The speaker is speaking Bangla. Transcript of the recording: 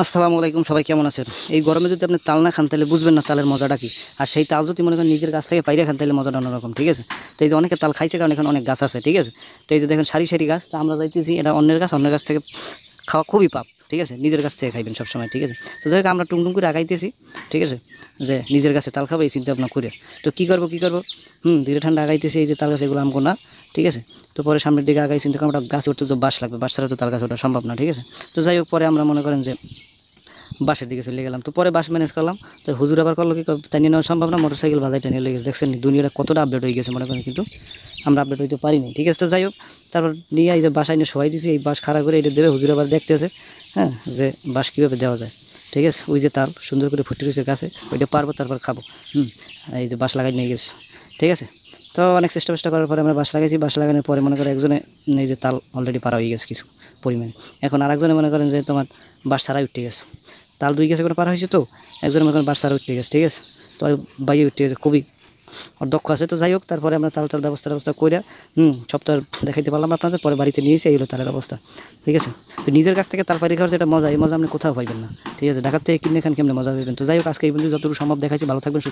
আসসালামু আলাইকুম, সবাই কেমন আছেন? এই গরমে যদি আপনি তাল না খান তাহলে বুঝবেন না তালের মজাটা কি। আর সেই তাল যদি মনে করেন নিজের গাছ থেকে পাইরে খান তাহলে মজাটা অন্যরকম, ঠিক আছে? তো এই যে অনেকে তাল খাইছে কারণ এখানে অনেক গাছ আছে, ঠিক আছে? তো এই যে দেখেন সারি সারি গাছ, তো আমরা যাইতেছি এটা অন্যের গাছ থেকে খাওয়া খুবই পাপ, ঠিক আছে? নিজের গাছ থেকে খাইবেন সবসময়, ঠিক আছে? তো যাই হোক আমরা টুমটুম করে আগাইতেছি, ঠিক আছে? যে নিজের গাছে তাল খাবো এই চিন্তা ভাবনা করে। তো কী করবো ধীরে ঠান্ডা আগাইতেছি, এই যে তাল গাছ এগুলো আমগো না, ঠিক আছে? তো পরে সামনের দিকে আগাই চিন্তা করি আমরা গাছ উঠতে তো বাঁশ লাগবে, বাঁশ ছাড়া তো তাল গাছ ওঠা সম্ভব না, ঠিক আছে? তো যাই হোক পরে আমরা মনে করেন যে বাসের দিকে চলে গেলাম, তো পরে বাস ম্যানেজ করলাম। তো হুজুর আবার করলো কি টানিয়ে নেওয়া সম্ভব না, মোটরসাইকেল বাজায় টেনে লেগেছে। দেখছেন দুনিয়াটা কতটা আপডেট হয়ে গেছে মনে করেন, কিন্তু আমরা আপডেট হইতে পারিনি, ঠিক আছে? তো যাই হোক তারপর নিয়ে এই যে বাসায় নিয়ে শোয়াই দিয়েছি, এই বাস খাড়া করে এটা দেবে, হুজুর আবার দেখতেছে, হ্যাঁ, যে বাস কীভাবে দেওয়া যায়, ঠিক আছে? ওই যে তাল সুন্দর করে ফুটে রয়েছে গাছে, ওইটা পারবো তারপর খাবো। এই যে বাস লাগাই নিয়ে গেছে, ঠিক আছে? তো অনেক চেষ্টা করার পরে আমরা বাস লাগাইছি, বাস লাগানোর পরে মনে করেন একজনে এই যে তাল অলরেডি পারা হয়ে গেছে কিছু পরিমাণে। এখন আরেকজনে মনে করেন যে তোমার বাস ছাড়াই উঠে গেছে, তাল ২ গাছে করে পারা হয়েছে, তো একজনের মনে করেন বাস ছাড়া উঠে গেছে, ঠিক আছে? তো বাইরে উঠে গেছে, খুবই দক্ষ আছে। তো যাই হোক তারপরে আমরা তাল ব্যবস্থা করে সপ্তাহ দেখাইতে পারলাম আপনাদের, পরে বাড়িতে নিয়ে এসে এইগুলো তালের অবস্থা, ঠিক আছে? তো নিজের কাছ থেকে তাল পাড়ি খাওয়ার যেটা মজা, এই মজা আপনি কোথাও পাইবেন না, ঠিক আছে? ঢাকার থেকে কিনে খান কেমনে মজা পাবেন? তো যাই হোক আজকে এই পর্যন্ত যতটুকু সম্ভব দেখাইছি, ভালো থাকবেন।